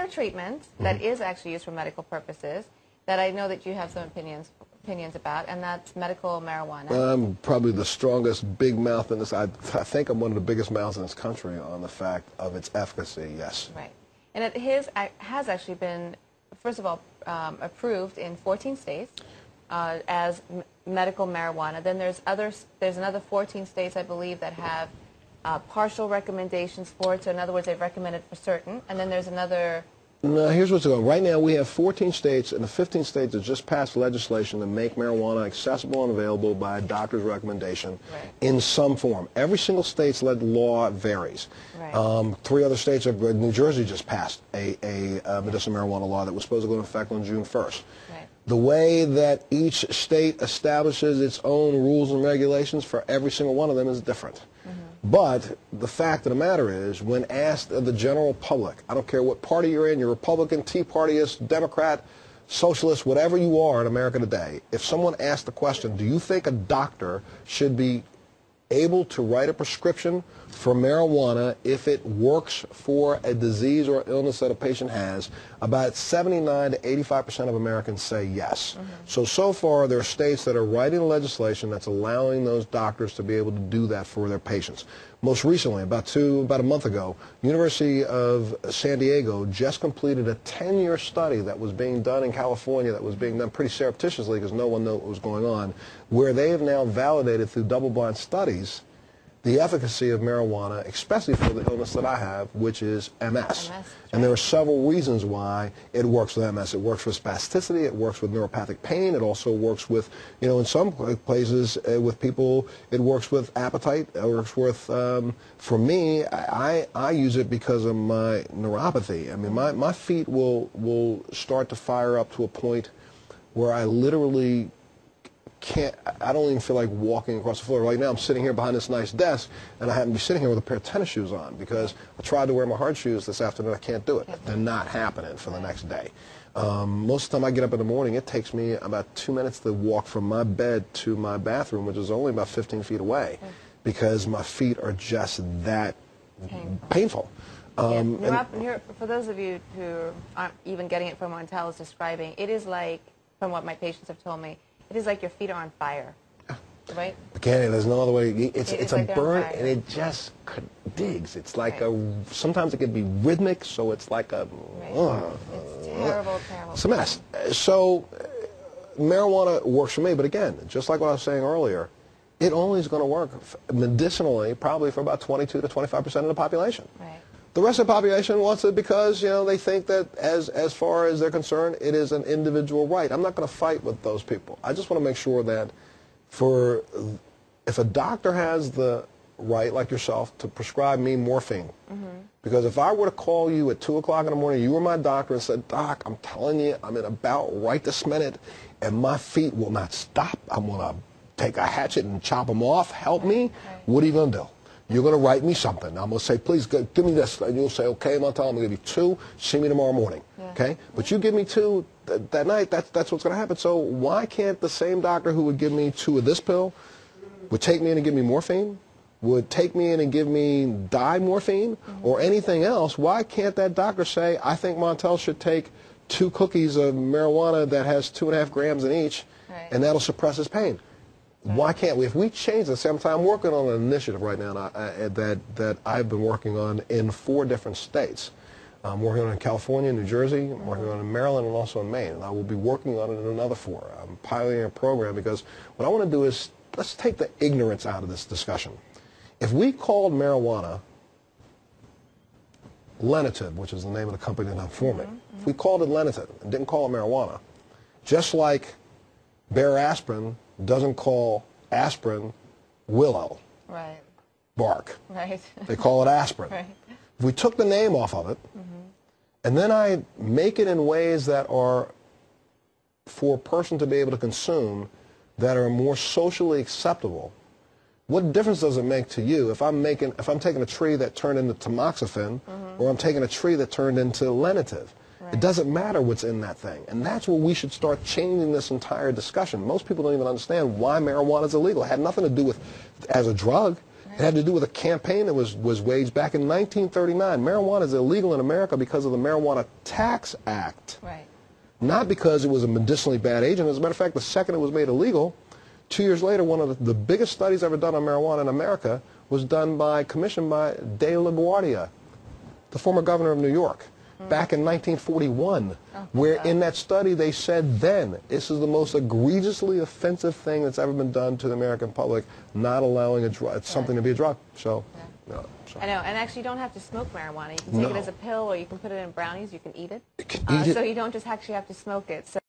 another treatment that is actually used for medical purposes that I know that you have some opinions about, and that's medical marijuana. I'm probably the strongest big mouth in this. I think I'm one of the biggest mouths in this country on the fact of its efficacy, yes. Right. And it has actually been, first of all, approved in 14 states as medical marijuana. Then there's another 14 states, I believe, that have partial recommendations for it. So in other words, they've recommended for certain. And then there's another... No, here's what's going on. Right now we have 14 states, and the 15 states that just passed legislation to make marijuana accessible and available by a doctor's recommendation in some form. Every single state's law varies. Right. 3 other states, New Jersey just passed a medicinal marijuana law that was supposed to go into effect on June 1st. Right. The way that each state establishes its own rules and regulations for every single one of them is different. But the fact of the matter is, when asked of the general public, I don't care what party you're in, you're Republican, Tea Partyist, Democrat, Socialist, whatever you are in America today, if someone asked the question, do you think a doctor should be able to write a prescription for marijuana if it works for a disease or illness that a patient has, about 79 to 85% of Americans say yes. So far there are states that are writing legislation that's allowing those doctors to be able to do that for their patients. Most recently, about a month ago, University of San Diego just completed a 10-year study that was being done in California, that was being done pretty surreptitiously because no one knew what was going on, where they have now validated through double-blind studies the efficacy of marijuana, especially for the illness that I have, which is MS. And there are several reasons why it works with MS. It works with spasticity, it works with neuropathic pain, it also works with, you know, in some places with people, it works with appetite, it works with, for me, I use it because of my neuropathy. I mean, my feet will start to fire up to a point where I literally I don't even feel like walking across the floor. Right now I'm sitting here behind this nice desk, and I happen to be sitting here with a pair of tennis shoes on because I tried to wear my hard shoes this afternoon. I can't do it. They're not happening for the next day. Most of the time I get up in the morning, it takes me about 2 minutes to walk from my bed to my bathroom, which is only about 15 feet away, because my feet are just that painful. For those of you who aren't even getting it from what Montel is describing, it is like, from what my patients have told me, it is like your feet are on fire, right? Again, there's no other way. It's a burn, and it just digs. It's like sometimes it can be rhythmic, so it's like a... It's terrible, terrible. It's a mess. So marijuana works for me, but again, just like what I was saying earlier, it only is going to work medicinally probably for about 22 to 25% of the population. Right. The rest of the population wants it because, you know, they think that as far as they're concerned, it is an individual right. I'm not going to fight with those people. I just want to make sure that if a doctor has the right, like yourself, to prescribe me morphine, because if I were to call you at 2 o'clock in the morning, you were my doctor, and said, Doc, I'm telling you, I'm in a bout right this minute, and my feet will not stop. I'm going to take a hatchet and chop them off. Help me. What are you going to do? You're going to write me something. I'm going to say, please, give me this. And you'll say, okay, Montel, I'm going to give you 2. See me tomorrow morning. Okay? But you give me 2 that night, that's what's going to happen. So why can't the same doctor who would give me 2 of this pill would take me in and give me morphine, would take me in and give me morphine, or anything else? Why can't that doctor say, I think Montel should take 2 cookies of marijuana that has 2.5 grams in each, and that'll suppress his pain? Why can't we? If we change this, I'm working on an initiative right now that I've been working on in 4 different states. I'm working on it in California, New Jersey, I'm working on it in Maryland, and also in Maine. And I will be working on it in another 4. I'm piloting a program because what I want to do is, let's take the ignorance out of this discussion. If we called marijuana Lenitive, which is the name of the company that I'm forming, if we called it Lenitive and didn't call it marijuana, just like Bayer aspirin doesn't call aspirin willow bark. They call it aspirin. If we took the name off of it, and then I make it in ways that are for a person to be able to consume that are more socially acceptable, what difference does it make to you if I'm taking a tree that turned into tamoxifen, or I'm taking a tree that turned into Lenitive? It doesn't matter what's in that thing. And that's where we should start changing this entire discussion. Most people don't even understand why marijuana is illegal. It had nothing to do with as a drug. It It had to do with a campaign that was waged back in 1939. Marijuana is illegal in America because of the Marijuana Tax Act. Right. Not because it was a medicinally bad agent. As a matter of fact, the second it was made illegal, 2 years later, one of the biggest studies ever done on marijuana in America was commissioned by De La Guardia, the former governor of New York, back in 1941, where in that study they said then, this is the most egregiously offensive thing that's ever been done to the American public, not allowing something to be a drug. So, I know, and actually you don't have to smoke marijuana. You can take it as a pill, or you can put it in brownies, you can eat it. You can eat it. So you don't just actually have to smoke it. So